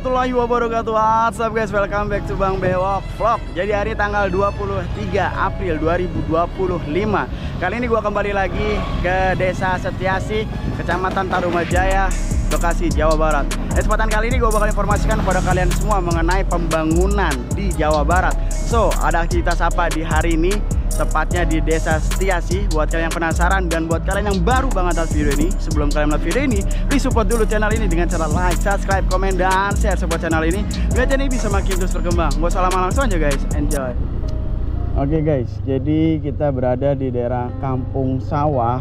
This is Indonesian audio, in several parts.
warahmatullahi wabarakatuh. What's up guys, welcome back to Bang Bewok Vlog. Jadi hari tanggal 23 April 2025. Kali ini gua kembali lagi ke Desa Setiasi, Kecamatan Tarumajaya, Bekasi, Jawa Barat. Kesempatan kali ini gue bakal informasikan kepada kalian semua mengenai pembangunan di Jawa Barat. So, ada aktivitas apa di hari ini? Tepatnya di Desa Setiasi. Buat kalian yang penasaran dan buat kalian yang baru banget atas video ini, sebelum kalian melihat video ini, please support dulu channel ini dengan cara like, subscribe, komen, dan share support channel ini biar channel ini bisa makin terus berkembang. Gak usah lama, langsung aja guys, enjoy. Oke guys, jadi kita berada di daerah Kampung Sawah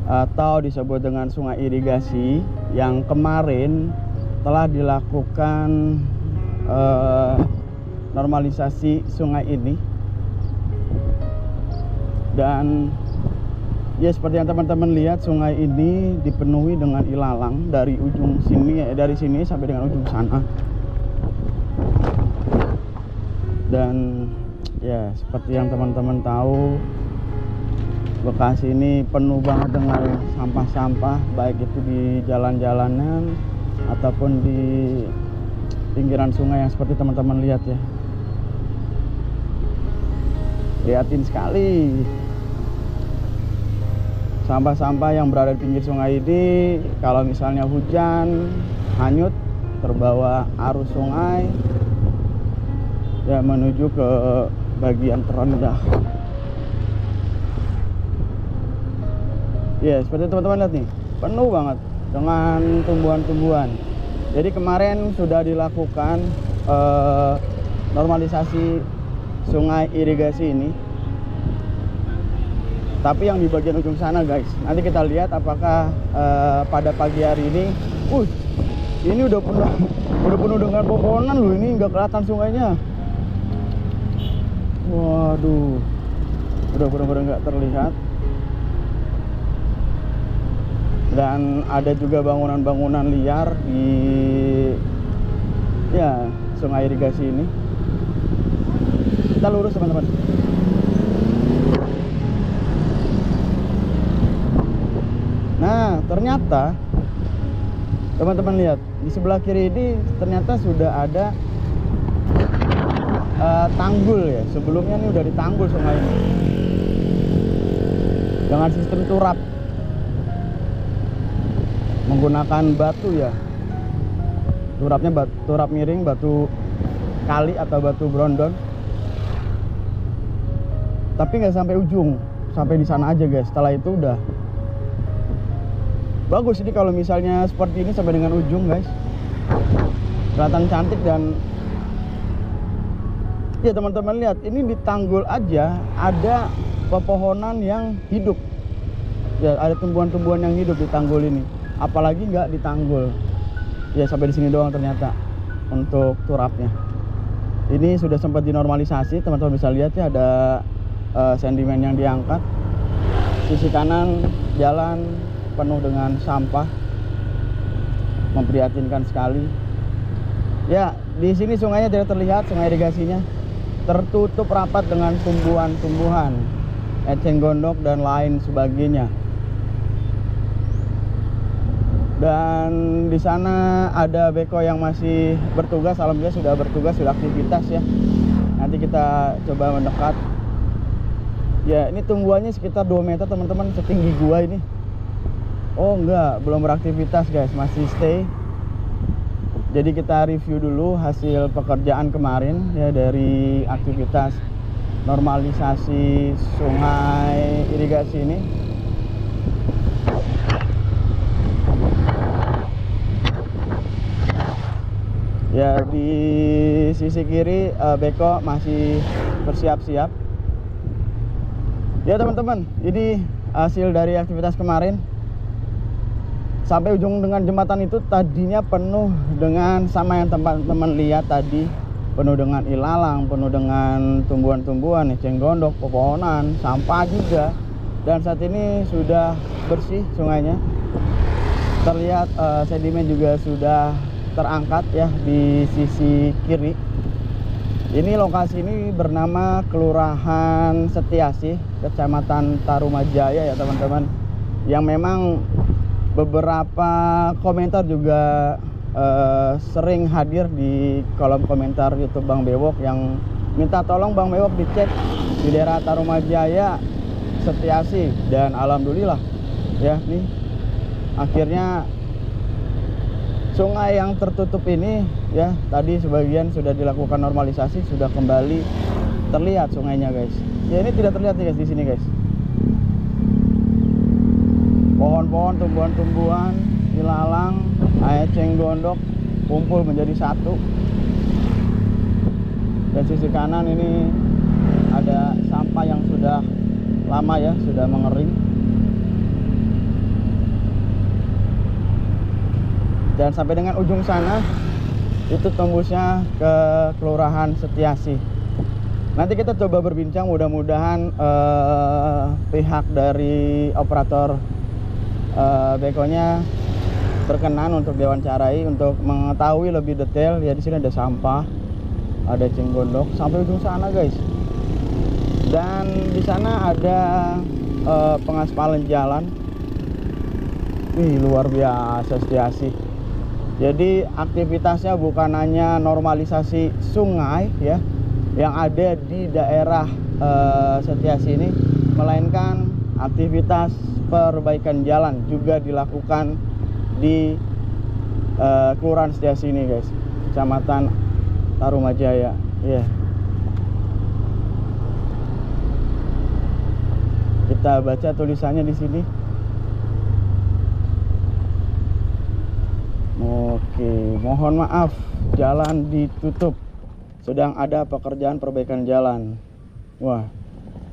atau disebut dengan sungai irigasi yang kemarin telah dilakukan normalisasi sungai ini. Dan ya seperti yang teman-teman lihat, sungai ini dipenuhi dengan ilalang dari ujung sini, dari sini sampai dengan ujung sana. Dan ya seperti yang teman-teman tahu, Bekasi ini penuh banget dengan sampah-sampah, baik itu di jalan-jalanan ataupun di pinggiran sungai yang seperti teman-teman lihat ya. Lihatin sekali sampah-sampah yang berada di pinggir sungai ini. Kalau misalnya hujan, hanyut, terbawa arus sungai ya menuju ke bagian terendah. Ya, seperti teman-teman lihat nih, penuh banget dengan tumbuhan-tumbuhan. Jadi kemarin sudah dilakukan normalisasi sungai irigasi ini. Tapi yang di bagian ujung sana guys, nanti kita lihat apakah pada pagi hari ini, ini udah penuh dengan pepohonan loh, ini nggak kelihatan sungainya. Waduh, udah benar-benar nggak terlihat. Dan ada juga bangunan-bangunan liar di ya sungai irigasi ini. Kita lurus teman-teman. Nah, ternyata teman-teman lihat di sebelah kiri ini ternyata sudah ada tanggul ya. Sebelumnya ini udah ditanggul sungai ini dengan sistem turap menggunakan batu ya. Turapnya turap miring, batu kali atau batu brondon. Tapi nggak sampai ujung, sampai di sana aja guys. Setelah itu udah bagus. Ini kalau misalnya seperti ini sampai dengan ujung guys, kelihatan cantik. Dan ya teman-teman lihat, ini di tanggul aja ada pepohonan yang hidup ya, ada tumbuhan-tumbuhan yang hidup di tanggul ini. Apalagi nggak ditanggul ya, sampai di sini doang ternyata untuk turapnya. Ini sudah sempat dinormalisasi, teman-teman bisa lihat ya, ada sedimen yang diangkat. Sisi kanan jalan penuh dengan sampah, memprihatinkan sekali. Ya, di sini sungainya tidak terlihat, sungai irigasinya tertutup rapat dengan tumbuhan-tumbuhan, eceng gondok dan lain sebagainya. Dan di sana ada beko yang masih bertugas, alhamdulillah sudah bertugas, sudah aktivitas ya. Nanti kita coba mendekat. Ya, ini tumbuhannya sekitar 2 meter teman-teman, setinggi gua ini. Oh enggak, belum beraktivitas guys, masih stay. Jadi kita review dulu hasil pekerjaan kemarin ya dari aktivitas normalisasi sungai irigasi ini. Ya, di sisi kiri beko masih bersiap-siap. Ya teman-teman, ini hasil dari aktivitas kemarin. Sampai ujung dengan jembatan itu tadinya penuh dengan, sama yang teman-teman lihat tadi, penuh dengan ilalang, penuh dengan tumbuhan-tumbuhan, eceng gondok, pepohonan, sampah juga. Dan saat ini sudah bersih sungainya. Terlihat sedimen juga sudah terangkat ya di sisi kiri. Ini lokasi ini bernama Kelurahan Setiasi, Kecamatan Tarumajaya ya teman-teman. Yang memang beberapa komentar juga sering hadir di kolom komentar YouTube Bang Bewok yang minta tolong Bang Bewok dicek di daerah Tarumajaya, Setiasi, dan alhamdulillah ya nih akhirnya sungai yang tertutup ini ya tadi sebagian sudah dilakukan normalisasi, sudah kembali terlihat sungainya guys. Ya ini tidak terlihat guys di sini guys. Pohon-pohon, tumbuhan-tumbuhan, ilalang, eceng gondok kumpul menjadi satu. Dan sisi kanan ini ada sampah yang sudah lama ya, sudah mengering. Dan sampai dengan ujung sana itu tembusnya ke Kelurahan Setiasi. Nanti kita coba berbincang, mudah-mudahan pihak dari operator bekonya berkenan untuk diwawancarai untuk mengetahui lebih detail. Ya di sini ada sampah, ada eceng gondok sampai ujung sana guys. Dan di sana ada pengaspalan jalan. Wih, luar biasa Setiasi. Jadi aktivitasnya bukan hanya normalisasi sungai ya yang ada di daerah Setiasi ini, melainkan aktivitas perbaikan jalan juga dilakukan di Kelurahan Setiasi ini guys, Kecamatan Tarumajaya. Ya. Kita baca tulisannya di sini. Oke, mohon maaf jalan ditutup. Sedang ada pekerjaan perbaikan jalan. Wah,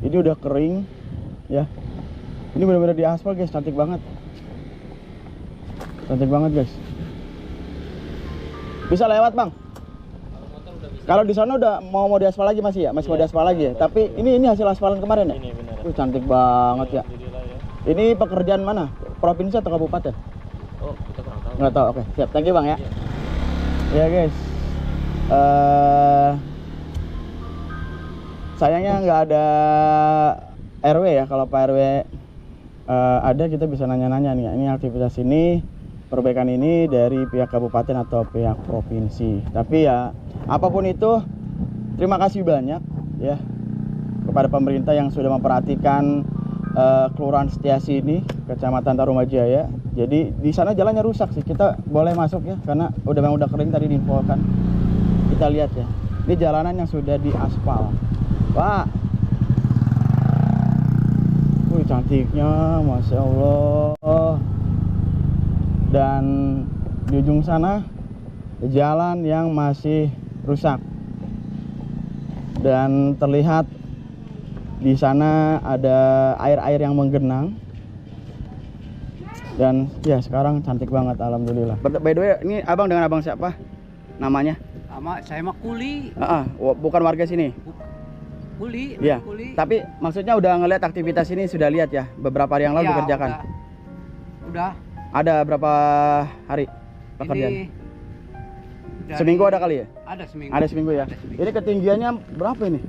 ini udah kering ya. Ini benar-benar diaspal guys, cantik banget. Cantik banget guys. Bisa lewat bang? Kalau di sana udah mau diaspal lagi masih ya? Masih mau diaspal lagi ya? Tapi ini hasil aspalan kemarin ya? Ini benar. Cantik banget ya. Ini pekerjaan mana? Provinsi atau kabupaten? Oh, kita kurang tahu. Nggak tahu. Oke, siap. Thank you bang ya. Ya guys. Sayangnya nggak ada RW ya. Kalau Pak RW ada, kita bisa nanya-nanya nih. Ini aktivitas ini, perbaikan ini dari pihak kabupaten atau pihak provinsi. Tapi ya apapun itu, terima kasih banyak ya kepada pemerintah yang sudah memperhatikan Kelurahan Setiasi ini, Kecamatan Tarumajaya. Jadi di sana jalannya rusak sih, kita boleh masuk ya karena udah kering tadi diinfokan. Kita lihat ya, ini jalanan yang sudah diaspal. Wah, cantiknya, masya Allah. Dan di ujung sana jalan yang masih rusak dan terlihat di sana ada air-air yang menggenang. Dan ya sekarang cantik banget alhamdulillah. By the way, ini abang dengan abang siapa namanya? Nama saya mah Kuli. Bukan warga sini. Kuli. Iya. Kuli. Tapi maksudnya udah ngeliat aktivitas ini, sudah lihat ya beberapa hari yang lalu ya, dikerjakan. Udah. Ada berapa hari pekerjaan? Ini seminggu ada kali ya? Ada seminggu. Ada seminggu ya. Ada seminggu. Ini ketinggiannya berapa ini?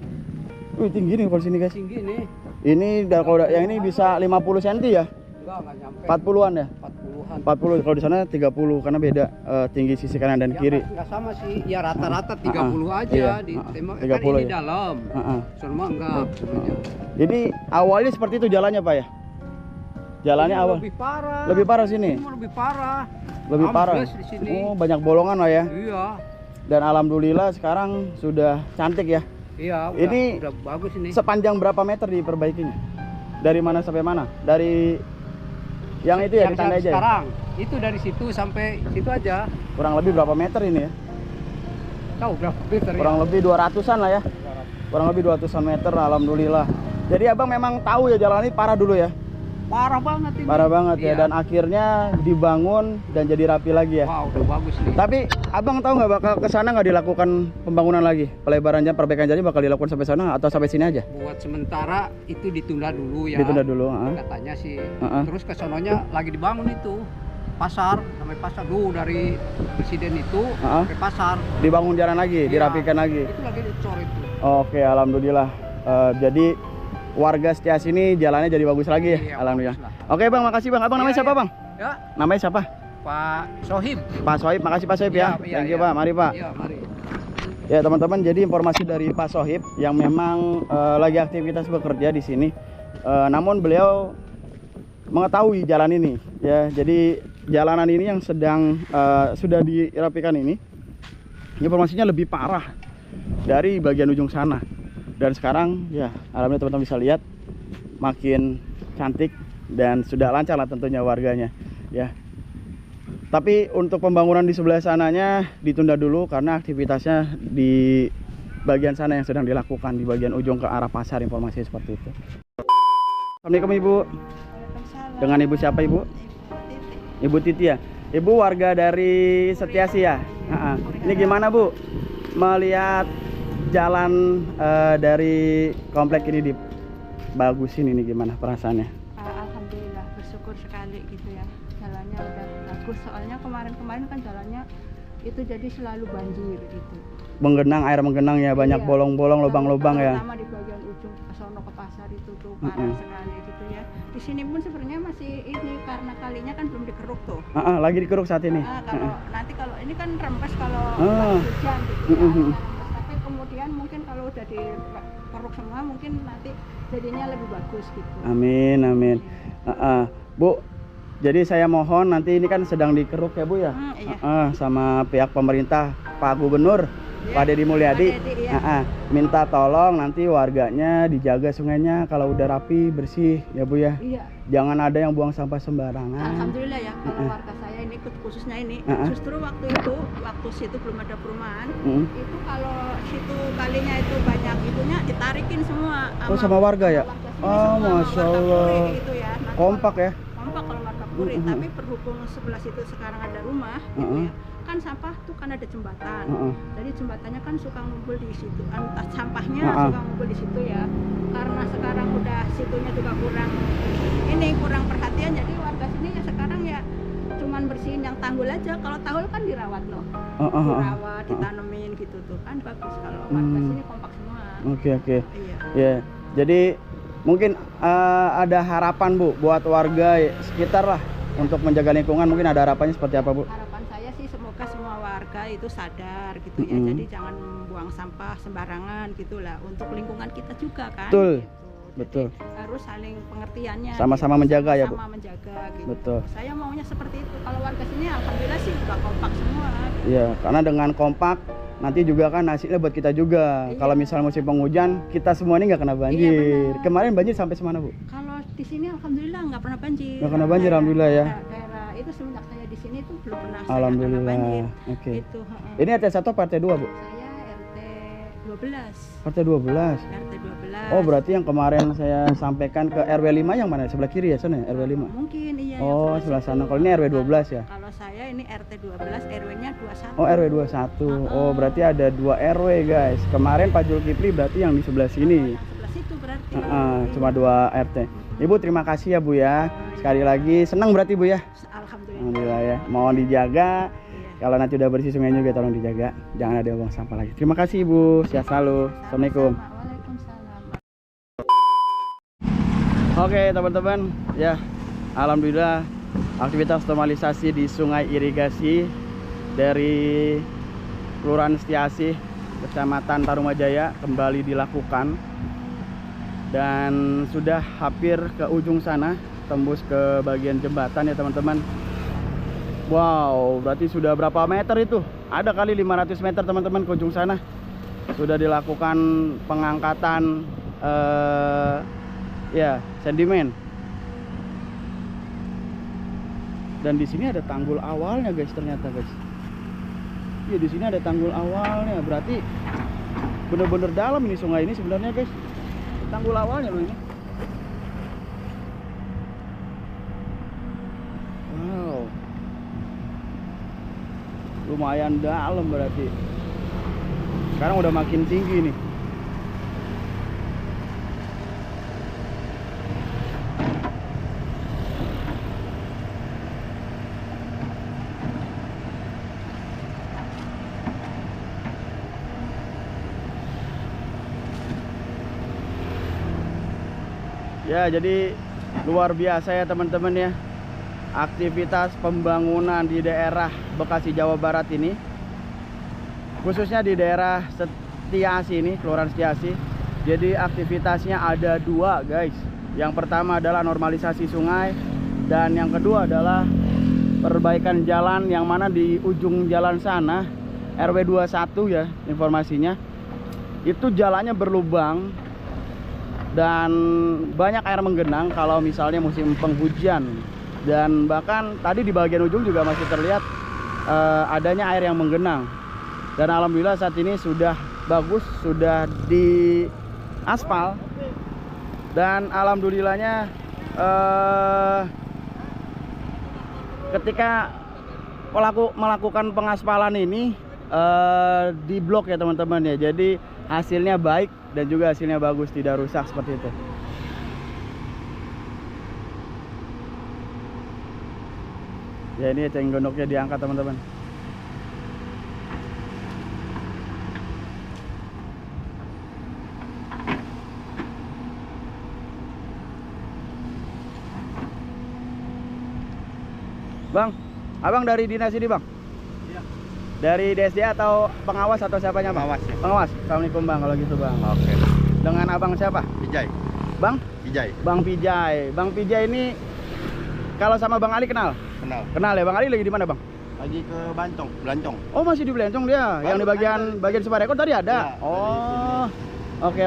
Wih, tinggi nih kalau sini guys. Tinggi nih. Ini kalau yang ini bisa 50 cm ya? Enggak nyampe. 40-an ya? 40-an. 40, kalau di sana 30 karena beda tinggi sisi kanan dan Ya, kiri. Enggak sama sih. Ya rata-rata 30 aja iya, di tembak. 30 Kan ini ya? dalam. Semua enggak sebenarnya. Jadi awalnya seperti itu jalannya Pak ya? Jalannya Ini awal lebih parah. lebih parah sini? Ini lebih parah. Lebih parah? Ambles di sini. Oh, banyak bolongan lah ya? Iya. Dan alhamdulillah sekarang sudah cantik ya. Iya, Ini udah bagus ini. Sepanjang berapa meter diperbaikinya? Dari mana sampai mana? Dari yang itu ya, di tanda aja ya? Sekarang itu dari situ sampai situ aja. Kurang lebih berapa meter ini ya? Tahu berapa meter ya? Kurang lebih 200-an lah ya. Kurang lebih 200-an meter alhamdulillah. Jadi abang memang tahu ya jalan ini parah dulu ya? Parah banget ini. Parah banget ya. Iya. Dan akhirnya dibangun dan jadi rapi lagi ya. Wah, udah bagus nih. Tapi abang tahu nggak bakal ke sana nggak dilakukan pembangunan lagi? Pelebaran jalan, perbaikan jalan bakal dilakukan sampai sana atau sampai sini aja? Buat sementara itu ditunda dulu ya. Ditunda dulu. Katanya sih. Terus ke sononya lagi dibangun itu. Pasar, sampai pasar dulu dari presiden itu sampai pasar. Dibangun jalan lagi, Iya, dirapikan lagi. Itu lagi dicor itu. Oke, alhamdulillah. Jadi warga Setiasi ini jalannya jadi bagus lagi ya, Iya, alhamdulillah. bagus Oke bang, makasih bang. Abang namanya siapa bang? Ya, Namanya siapa? Pak Sohib. Pak Sohib, makasih Pak Sohib ya. Iya, Thank you iya. Pak, mari Pak. Iya, mari. Ya teman-teman, jadi informasi dari Pak Sohib yang memang lagi aktivitas bekerja di sini. Namun beliau mengetahui jalan ini ya. Jadi jalanan ini yang sedang sudah dirapikan ini, informasinya lebih parah dari bagian ujung sana. Dan sekarang ya alhamdulillah teman-teman bisa lihat makin cantik dan sudah lancar lah tentunya warganya ya. Tapi untuk pembangunan di sebelah sananya ditunda dulu karena aktivitasnya di bagian sana yang sedang dilakukan, di bagian ujung ke arah pasar, informasi seperti itu. Assalamualaikum Ibu. Dengan Ibu siapa Ibu? Ibu Titi ya. Ibu warga dari Setiasi ya. Ini gimana Bu melihat jalan dari komplek ini dibagusin, ini gimana perasaannya? Alhamdulillah, bersyukur sekali gitu ya. Jalannya udah bagus, soalnya kemarin-kemarin kan jalannya itu jadi selalu banjir gitu. Menggenang, air menggenang ya, banyak Iya. bolong-bolong, lubang-lubang ya. Terutama di bagian ujung ke sono ke pasar itu tuh parah sekali gitu ya. Di sini pun sebenarnya masih ini karena kalinya kan belum dikeruk tuh. Lagi dikeruk saat ini. Kalau nanti kalau ini kan rembes kalau Ah. hujan gitu ya. Rembes. Tapi kemudian mungkin kalau udah dikeruk semua mungkin nanti jadinya lebih bagus gitu. Amin, amin. Bu, jadi saya mohon nanti ini kan sedang dikeruk ya Bu ya. Iya. Sama pihak pemerintah, Pak Gubernur, Iya. Pak Deddy Mulyadi. Pak Deddy, iya. Minta tolong nanti warganya dijaga sungainya kalau udah rapi, bersih ya Bu ya. Iya. Jangan ada yang buang sampah sembarangan. Alhamdulillah ya, kalau warga saya ini khususnya ini, justru waktu situ belum ada perumahan, itu kalau situ kalinya itu banyak itunya ditarikin semua. Sama warga ya? Masya Allah. Itu ya. Nah, Kompak ya? Kompak kalau warga Puri, tapi berhubung sebelah situ sekarang ada rumah, gitu ya. Kan sampah tuh kan ada jembatan, jadi jembatannya kan suka ngumpul di situ, entah sampahnya suka ngumpul di situ ya. Karena sekarang udah situnya juga kurang perhatian, jadi warga sini ya sekarang ya cuman bersihin yang tanggul aja. Kalau tanggul kan dirawat loh, dirawat, ditanemin gitu tuh kan bagus. Kalau warga sini kompak semua. Oke. Iya. Ya, jadi mungkin ada harapan Bu buat warga sekitar lah untuk menjaga lingkungan. Mungkin ada harapannya seperti apa Bu? Harapan saya sih semoga semua warga itu sadar gitu ya. Jadi jangan buang sampah sembarangan gitulah, untuk lingkungan kita juga kan. Betul. Gitu. Betul. Jadi harus saling pengertiannya. Sama-sama menjaga ya Bu. Sama menjaga gitu. Betul. Saya maunya seperti itu. Kalau warga sini alhamdulillah sih udah kompak semua. Gitu. Iya, karena dengan kompak nanti juga kan hasilnya buat kita juga. Iya. Kalau misalnya musim penghujan, kita semua ini nggak kena banjir. Iya, benar. Kemarin banjir sampai semana Bu? Kalau di sini alhamdulillah nggak pernah banjir. Nggak kena banjir, alhamdulillah ya. Daerah itu semenjak saya di sini tuh belum pernah Alhamdulillah. saya kena banjir. Oke. Itu, Ini RT 1 apa RT 2 Bu? saya RT 12. RT 12. RT 12. Oh, berarti yang kemarin saya sampaikan ke RW 5 yang mana? Sebelah kiri ya sana ya, RW 5? Mungkin iya. Oh, yang sebelah sana. Kalau ini RW 12 ya? Kalau saya ini RT 12, RW-nya 21. Oh, RW 21. Oh, berarti ada 2 RW, guys. Kemarin Pak Zulkifli berarti yang di sebelah sini. Yang sebelah situ berarti. Cuma 2 RT. Ibu terima kasih ya Bu ya. Sekali lagi senang berarti Bu ya. Alhamdulillah. Alhamdulillah ya. Mohon dijaga. Iya. Kalau nanti udah bersih sungainya juga tolong dijaga. Jangan ada yang buang sampah lagi. Terima kasih Ibu. Sehat selalu. Assalamualaikum. Sama-sama. Waalaikumsalam. Oke teman-teman, ya alhamdulillah aktivitas normalisasi di Sungai Irigasi dari Kelurahan Setiasi, Kecamatan Tarumajaya kembali dilakukan dan sudah hampir ke ujung sana, tembus ke bagian jembatan ya teman-teman. Wow, berarti sudah berapa meter itu? Ada kali 500 meter teman-teman ke ujung sana. Sudah dilakukan pengangkatan ya sedimen. Dan di sini ada tanggul awalnya guys, ternyata guys. Iya, di sini ada tanggul awalnya. Berarti bener-bener dalam ini sungai ini sebenarnya guys. Tanggul awalnya loh ini. Wow. Lumayan dalam berarti. Sekarang udah makin tinggi nih. Ya, jadi luar biasa ya teman-teman ya. aktivitas pembangunan di daerah Bekasi Jawa Barat ini, khususnya di daerah Setiasi ini, Kelurahan Setiasi. Jadi aktivitasnya ada dua guys. Yang pertama adalah normalisasi sungai, dan yang kedua adalah perbaikan jalan, yang mana di ujung jalan sana RW 21 ya informasinya, itu jalannya berlubang dan banyak air menggenang kalau misalnya musim penghujan. Dan bahkan tadi di bagian ujung juga masih terlihat adanya air yang menggenang. Dan alhamdulillah saat ini sudah bagus, sudah di aspal. Dan alhamdulillahnya ketika melakukan pengaspalan ini di blok ya teman-teman ya. Jadi hasilnya baik dan juga hasilnya bagus, tidak rusak seperti itu. Ya, ini eceng gondoknya diangkat teman-teman. Bang, abang dari dinas ini bang? Iya. Dari DSDA atau pengawas atau siapanya bang? Pengawas ya. Pengawas. Assalamualaikum bang kalau gitu bang. Oke. Dengan abang siapa? Pijay. Bang? Pijay. Bang Pijay. Bang Pijay ini kalau sama Bang Ali kenal? Kenal. Kenal ya. Bang Ali lagi di mana bang? Lagi ke Bantong, Belancong. Oh masih di Belancong dia. Yang di bagian Sumarekon tadi ada. Ya, oh. Oke.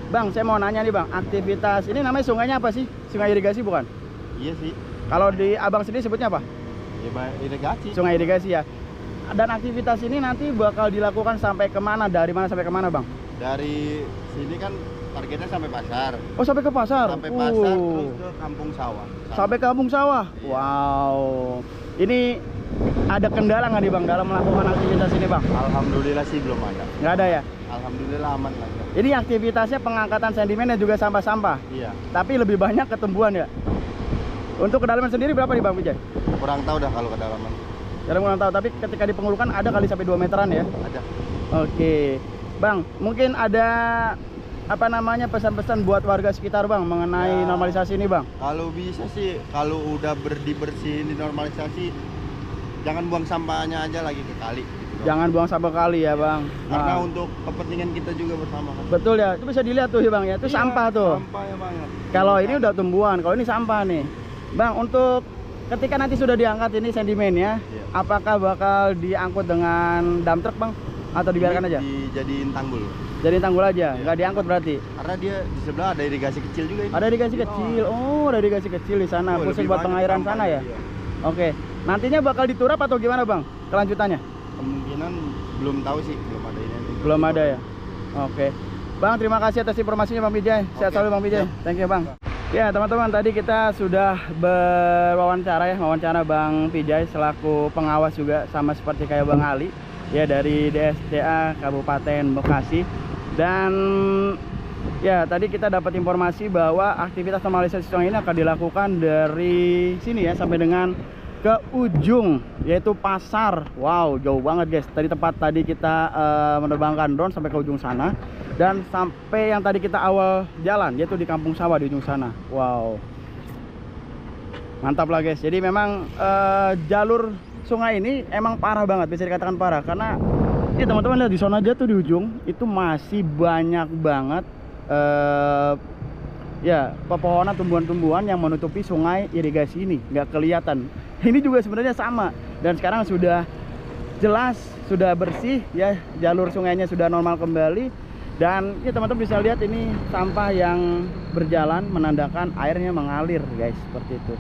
Bang, saya mau nanya nih bang, aktivitas ini namanya sungainya apa sih? Sungai irigasi bukan? Iya sih. Kalau di abang sendiri sebutnya apa? Ya, irigasi. Sungai irigasi ya. Dan aktivitas ini nanti bakal dilakukan sampai kemana? Dari mana sampai kemana bang? Dari sini kan targetnya sampai pasar. Oh sampai ke pasar? Sampai pasar terus ke Kampung Sawah. Sampai ke Kampung Sawah? Iya. Wow. Ini ada kendala nggak nih bang dalam melakukan aktivitas ini bang? Alhamdulillah sih belum ada. Nggak ada ya? Alhamdulillah aman lah. Ini aktivitasnya pengangkatan sedimen dan juga sampah-sampah. Iya. Tapi lebih banyak ketumbuhan ya? Untuk kedalaman sendiri berapa nih bang Vijay? Kurang tahu dah kalau kedalaman. Jarang kurang tahu, tapi ketika di pengurukan ada kali sampai 2 meteran ya? Ada. Oke. Bang, mungkin ada apa namanya pesan-pesan buat warga sekitar bang mengenai Ya. normalisasi ini bang? Kalau bisa sih, kalau udah dibersihin di normalisasi, jangan buang sampahnya aja lagi ke kali. Gitu, Jangan buang sampah kali ya bang. Karena Nah, untuk kepentingan kita juga bersama kan. betul ya, itu bisa dilihat tuh ya bang ya, itu Iya, sampah tuh. Sampah ya banget. Kalau ini udah tumbuhan, kalau ini sampah nih. Bang, untuk ketika nanti sudah diangkat ini sedimennya, Iya. apakah bakal diangkut dengan dump truck bang? Atau dibiarkan Ini aja? Dijadiin tanggul. Jadi tanggul aja, Iya. nggak diangkut berarti? Karena dia di sebelah ada irigasi kecil juga ini. Ada irigasi kecil, oh ada irigasi kecil di sana, Oh, khusus lebih buat banyak pengairan sana sampahnya ya? dia. Oke, nantinya bakal diturap atau gimana bang? Kelanjutannya? Kemungkinan belum tahu sih, belum ada ini. Belum ada ya? Oke. Bang, terima kasih atas informasinya Bang Vijay. Sehat Oke, selalu Bang Vijay. siap. Thank you Bang. Ya teman-teman, tadi kita sudah wawancara Bang Vijay selaku pengawas juga, sama seperti kayak Bang Ali ya, dari DSDA Kabupaten Bekasi. Dan ya tadi kita dapat informasi bahwa aktivitas normalisasi sungai ini akan dilakukan dari sini ya sampai dengan ke ujung, yaitu pasar. Wow, jauh banget guys. Dari tempat tadi kita menerbangkan drone sampai ke ujung sana, dan sampai yang tadi kita awal jalan, yaitu di Kampung Sawah di ujung sana. Wow, mantap lah guys. Jadi memang jalur sungai ini emang parah banget, bisa dikatakan parah. Karena ini teman-teman lihat di sana aja tuh di ujung itu masih banyak banget ya pepohonan, tumbuhan-tumbuhan yang menutupi sungai irigasi ini, nggak kelihatan. Ini juga sebenarnya sama, dan sekarang sudah jelas, sudah bersih ya, jalur sungainya sudah normal kembali. Dan ya teman-teman bisa lihat ini sampah yang berjalan menandakan airnya mengalir guys, seperti itu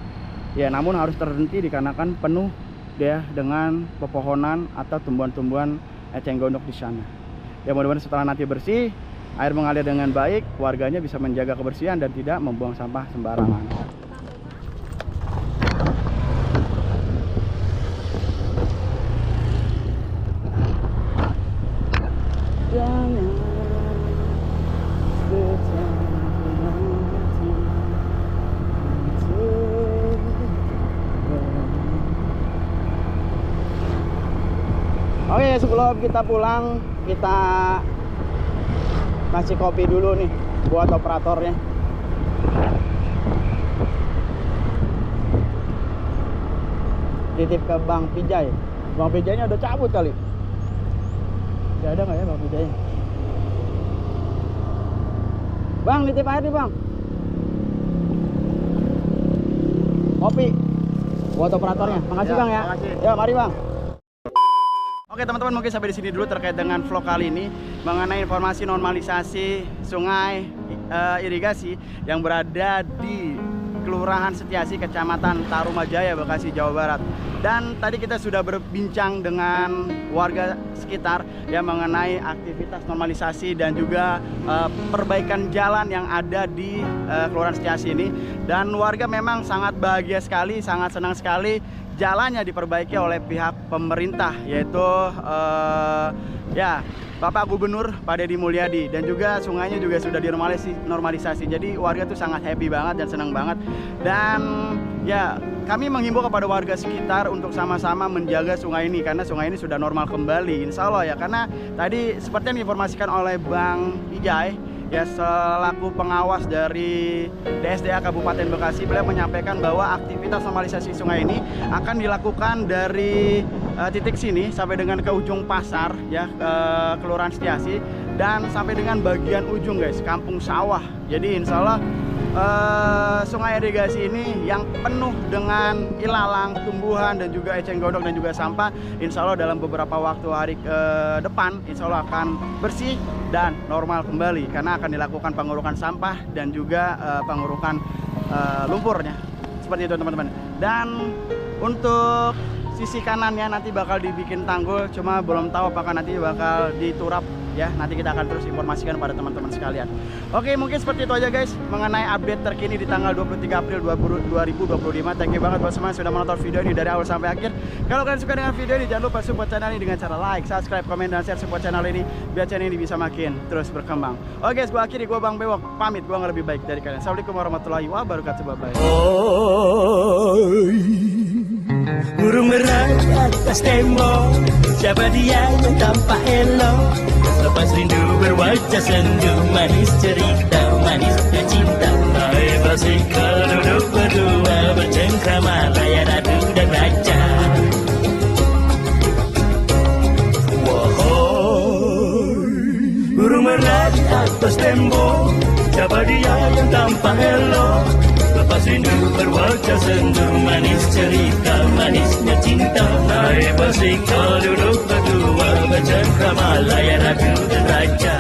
ya. Namun harus terhenti dikarenakan penuh ya dengan pepohonan atau tumbuhan-tumbuhan eceng gondok di sana ya. Mudah-mudahan setelah nanti bersih, air mengalir dengan baik, warganya bisa menjaga kebersihan dan tidak membuang sampah sembarangan. Oke, sebelum kita pulang, kita kasih kopi dulu nih buat operatornya. titip ke Bang Pijay. Bang Pijaynya udah cabut kali. Gak ada nggak ya Bang Pijay? Bang, nitip air nih Bang. Kopi buat operatornya. Makasih Ya, Bang ya. makasih. Ya, mari Bang. Oke teman-teman, mungkin sampai di sini dulu terkait dengan vlog kali ini mengenai informasi normalisasi sungai irigasi yang berada di Kelurahan Setiasi, Kecamatan Tarumajaya, Bekasi, Jawa Barat. Dan tadi kita sudah berbincang dengan warga sekitar yang mengenai aktivitas normalisasi dan juga perbaikan jalan yang ada di Kelurahan Setiasi ini. Dan warga memang sangat bahagia sekali, sangat senang sekali jalannya diperbaiki oleh pihak pemerintah, yaitu ya Bapak Gubernur Pak Deddy Mulyadi, dan juga sungainya juga sudah dinormalisasi. Jadi warga tuh sangat happy banget dan senang banget. Dan ya kami menghimbau kepada warga sekitar untuk sama-sama menjaga sungai ini karena sungai ini sudah normal kembali, insya Allah ya. Karena tadi seperti yang diinformasikan oleh Bang Ijay ya, selaku pengawas dari DSDA Kabupaten Bekasi, beliau menyampaikan bahwa aktivitas normalisasi sungai ini akan dilakukan dari titik sini sampai dengan ke ujung pasar ya, Kelurahan Setiasi, dan sampai dengan bagian ujung guys, Kampung Sawah. Jadi insya Allah sungai irigasi ini yang penuh dengan ilalang, tumbuhan, dan juga eceng gondok dan juga sampah, insya Allah dalam beberapa waktu hari ke depan insya Allah akan bersih dan normal kembali, karena akan dilakukan pengurukan sampah dan juga pengurukan lumpurnya, seperti itu teman-teman. Dan untuk sisi kanannya nanti bakal dibikin tanggul, cuma belum tahu apakah nanti bakal diturap ya. Nanti kita akan terus informasikan pada teman-teman sekalian. Oke, mungkin seperti itu aja guys mengenai update terkini di tanggal 23 April 2025. Thank you banget buat semua yang sudah menonton video ini dari awal sampai akhir. Kalau kalian suka dengan video ini, jangan lupa support channel ini dengan cara like, subscribe, komen, dan share support channel ini biar channel ini bisa makin terus berkembang. Oke guys, gua akhiri, gua Bang Bewok pamit, gua nggak lebih baik dari kalian. Assalamualaikum warahmatullahi wabarakatuh. Bye bye. Burung merah atas tembok, siapa dia yang tampak elok? Lepas rindu berwajah sendu, manis cerita, manisnya cinta. Hai Basika duduk berdua, bercengkrama layar adu dan raja. Wahai burung merah di atas tembok, siapa dia yang tampak elok? Lepas rindu berwajah sendu, manis cerita, manisnya cinta. Hai Basika duduk berdua, bercengkrama layar adu dan raja.